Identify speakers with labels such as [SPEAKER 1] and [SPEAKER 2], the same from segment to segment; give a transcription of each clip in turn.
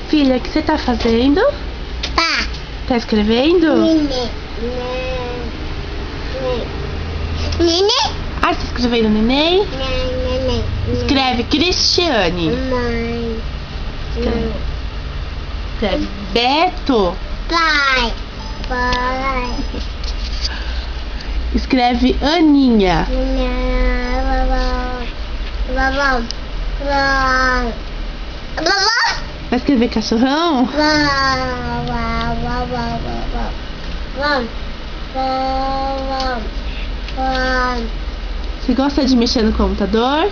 [SPEAKER 1] Filha, o que você tá fazendo?
[SPEAKER 2] Tá.
[SPEAKER 1] Tá escrevendo?
[SPEAKER 2] Nenê.
[SPEAKER 1] Ah, tá escrevendo neném? Escreve Cristiane.
[SPEAKER 2] Mãe.
[SPEAKER 1] Escreve Beto.
[SPEAKER 2] Pai. Pai.
[SPEAKER 1] Escreve Aninha.
[SPEAKER 2] Vovó. Vovó. Vovó.
[SPEAKER 1] Vai escrever cachorrão? Você gosta de mexer no computador?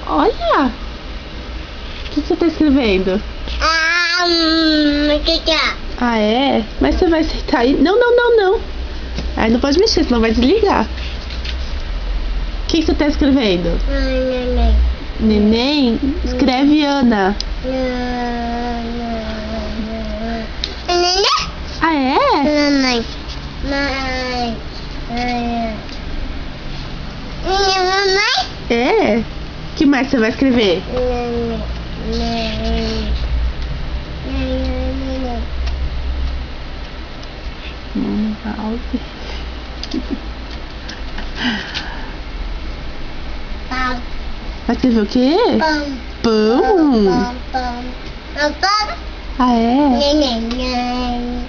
[SPEAKER 1] Olha! O que você tá escrevendo? Ah, é? Mas você vai sentar aí? Não, não, não, não. Aí não pode mexer, senão vai desligar. O que você tá escrevendo? Neném? Escreve Ana. Ah, é?
[SPEAKER 2] Mamãe.
[SPEAKER 1] É? O que mais você vai escrever? Mouse. Vai escrever o quê? Pão. Ah, é?
[SPEAKER 2] Neném.